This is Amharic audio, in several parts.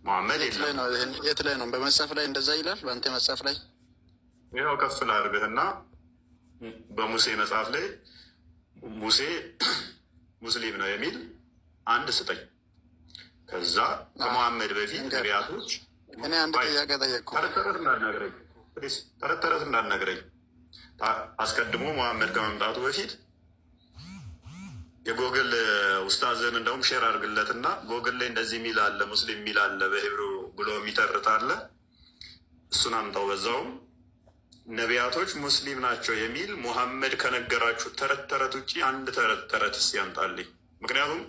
ሙሐመድ የለም። የት ላይ ነው? በመጽሐፍ ላይ እንደዛ ይላል? በአንተ መጽሐፍ ላይ ይኸው ከፍ ላድርግህና በሙሴ መጽሐፍ ላይ ሙሴ ሙስሊም ነው የሚል አንድ ስጠኝ። ከዛ ከሙሐመድ በፊት ነቢያቶች እኔ አንድ ጥያቄ ጠየቅኩ። ተረት ተረት እንዳልነግረኝ አስቀድሞ ሙሐመድ ከመምጣቱ በፊት የጎግል ኡስታዝን እንደውም ሼር አድርግለትና ጎግል ላይ እንደዚህ የሚል አለ፣ ሙስሊም የሚል አለ፣ በሂብሩ ብሎ የሚተርት አለ። እሱን አምጣው። በዛውም ነቢያቶች ሙስሊም ናቸው የሚል ሙሐመድ ከነገራችሁ ተረት ተረት ውጭ አንድ ተረት ተረት ያምጣልኝ። ምክንያቱም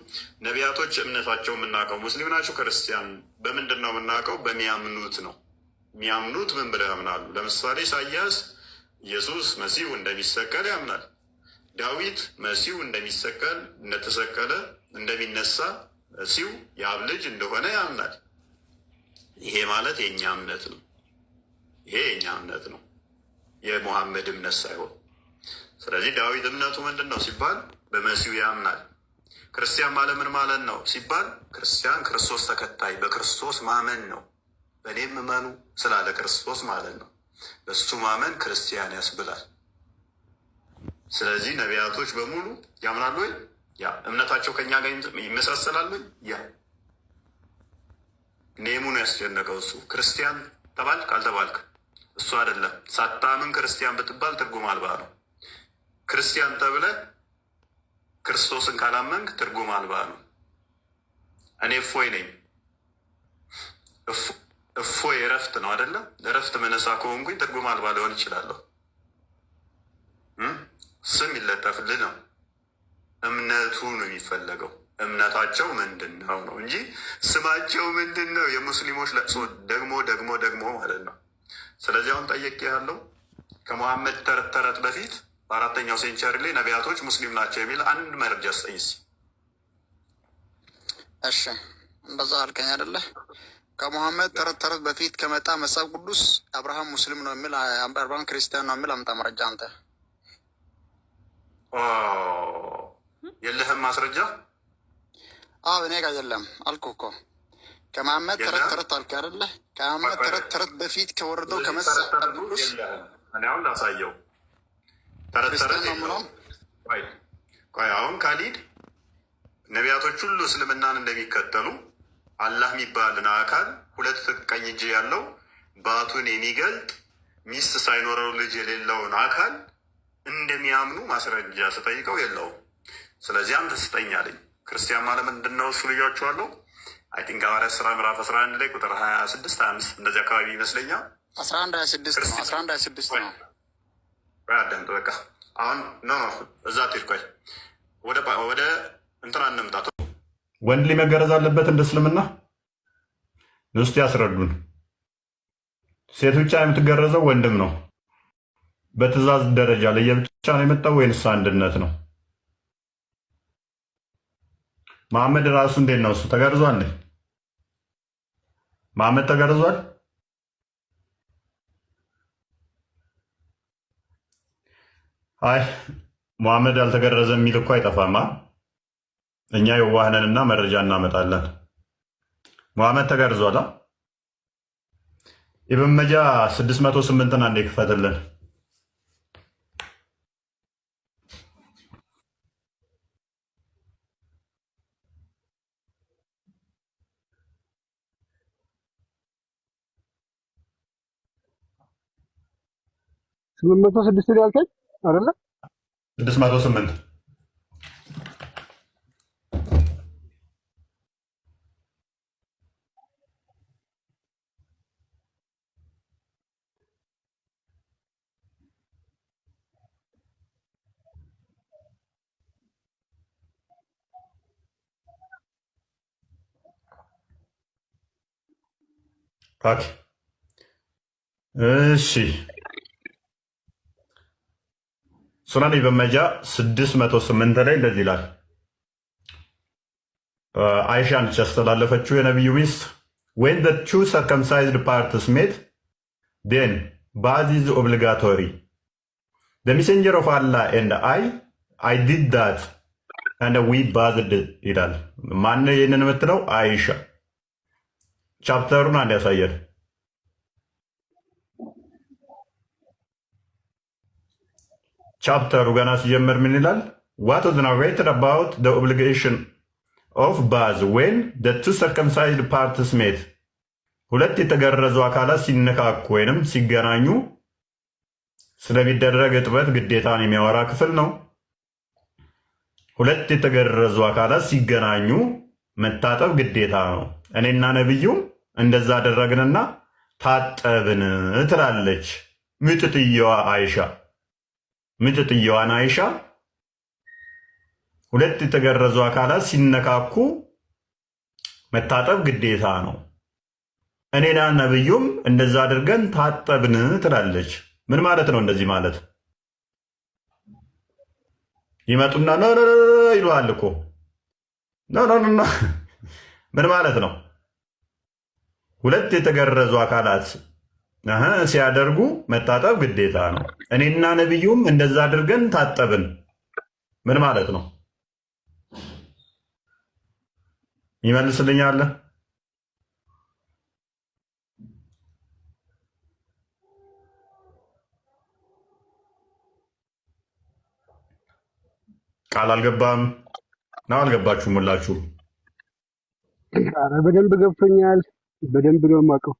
ነቢያቶች እምነታቸው የምናውቀው ሙስሊም ናቸው ክርስቲያን በምንድን ነው የምናውቀው? በሚያምኑት ነው። የሚያምኑት ምን ብለው ያምናሉ? ለምሳሌ ኢሳያስ ኢየሱስ መሲሁ እንደሚሰቀል ያምናል። ዳዊት መሲሁ እንደሚሰቀል እንደተሰቀለ እንደሚነሳ መሲሁ የአብ ልጅ እንደሆነ ያምናል። ይሄ ማለት የእኛ እምነት ነው። ይሄ የእኛ እምነት ነው፣ የሙሐመድ እምነት ሳይሆን። ስለዚህ ዳዊት እምነቱ ምንድን ነው ሲባል በመሲሁ ያምናል። ክርስቲያን ማለት ምን ማለት ነው ሲባል ክርስቲያን ክርስቶስ ተከታይ በክርስቶስ ማመን ነው። በእኔም እመኑ ስላለ ክርስቶስ ማለት ነው። በሱ ማመን ክርስቲያን ያስብላል። ስለዚህ ነቢያቶች በሙሉ ያምናሉ ወይ? ያ እምነታቸው ከኛ ጋር ይመሳሰላሉ? ያ ኔሙን ያስጨነቀው እሱ። ክርስቲያን ተባልክ አልተባልክ እሱ አይደለም። ሳታምን ክርስቲያን ብትባል ትርጉም አልባ ነው። ክርስቲያን ተብለ ክርስቶስን ካላመንክ ትርጉም አልባ ነው። እኔ እፎይ ነኝ። እፎይ እረፍት ነው አይደለም? እረፍት መነሳ ከሆንኩኝ ትርጉም አልባ ሊሆን ይችላለሁ። ስም ይለጠፍልህ ነው። እምነቱ ነው የሚፈለገው። እምነታቸው ምንድን ነው ነው እንጂ ስማቸው ምንድን ነው? የሙስሊሞች ለቅሶ ደግሞ ደግሞ ደግሞ ማለት ነው። ስለዚህ አሁን ጠየቅ ያለው ከሙሐመድ ተረት ተረት በፊት በአራተኛው ሴንቸሪ ላይ ነቢያቶች ሙስሊም ናቸው የሚል አንድ መረጃ አስጠይስ። እሺ እንደዛ አልከኝ አይደለ? ከሙሐመድ ተረት ተረት በፊት ከመጣ መጽሐፍ ቅዱስ አብርሃም ሙስሊም ነው የሚል አብርሃም ክርስቲያን ነው የሚል አምጣ መረጃ አንተ። የለህም ማስረጃ? አዎ እኔ ጋር የለም አልኩህ እኮ። ከመሐመድ ተረት ተረት አልክ አይደለ? ከመሐመድ ተረት ተረት በፊት ከወረደው ከመጽሐፍ ቅዱስ እኔ አሁን ላሳየው። ተረት ተረት ቆይ አሁን ካሊድ ነቢያቶች ሁሉ እስልምናን እንደሚከተሉ አላህ የሚባልን አካል ሁለት ቀኝ እጅ ያለው ባቱን የሚገልጥ ሚስት ሳይኖረው ልጅ የሌለውን አካል እንደሚያምኑ ማስረጃ ስጠይቀው የለውም። ስለዚህ አንተ ስጠኝ አለኝ። ክርስቲያን ማለት ምንድን ነው እሱ ልያችኋለሁ። አይ ቲንክ ሐዋርያት ሥራ ምዕራፍ 11 ላይ ቁጥር 26 25 እንደዚህ አካባቢ ይመስለኛል። 11 26 ነው። አዳምጥ በቃ አሁን ኖ እዛ ትርቆይ ወደ እንትና እንምጣት። ወንድ ልጅ መገረዝ አለበት እንደ እስልምና እስቲ ያስረዱን። ሴት ብቻ የምትገረዘው ወንድም ነው? በትእዛዝ ደረጃ ለየብቻ ነው የመጣው ወይንስ አንድነት ነው? መሐመድ ራሱ እንዴት ነው? እሱ ተገርዟል? መሐመድ ተገርዟል? አይ መሐመድ ያልተገረዘ የሚል እኮ አይጠፋማ። እኛ የዋህነንና መረጃ እናመጣለን። መሐመድ ተገርዟል? ኢብን መጃ 608ን አንዴ ክፈትልን። ስምንት መቶ ስድስት ያልከኝ አይደለ? 608 እሺ ሱናን ኢብን መጃ 608 ላይ እንደዚህ ይላል። አይሻ ነች ያስተላለፈችው የነቢዩ ሚስት when the two circumcised parts met then bath is obligatory the messenger of Allah and I did that and we bathed ይላል። ማነው ይህንን የምትለው? አይሻ ቻፕተሩን አንድ ያሳየን። ቻፕተሩ ገና ሲጀምር ምን ይላል? What is narrated about the obligation of bath when the two circumcised parties meet? ሁለት የተገረዙ አካላት ሲነካኩ ወይንም ሲገናኙ ስለሚደረግ እጥበት ግዴታን የሚያወራ ክፍል ነው። ሁለት የተገረዙ አካላት ሲገናኙ መታጠብ ግዴታ ነው። እኔና ነብዩም እንደዛ አደረግንና ታጠብን ትላለች ምጥጥየዋ አይሻ። ምጥጥየዋን አይሻ ሁለት የተገረዙ አካላት ሲነካኩ መታጠብ ግዴታ ነው፣ እኔና ነብዩም እንደዛ አድርገን ታጠብን ትላለች። ምን ማለት ነው? እንደዚህ ማለት ይመጡና ኖ ይሉሃል እኮ ኖ ምን ማለት ነው? ሁለት የተገረዙ አካላት ሲያደርጉ መታጠብ ግዴታ ነው፣ እኔና ነብዩም እንደዛ አድርገን ታጠብን። ምን ማለት ነው? ይመልስልኛል? ቃል አልገባም ነው? አልገባችሁም? ሁላችሁ ኧረ በደንብ ገብቶኛል። በደንብ ነው የማውቀው።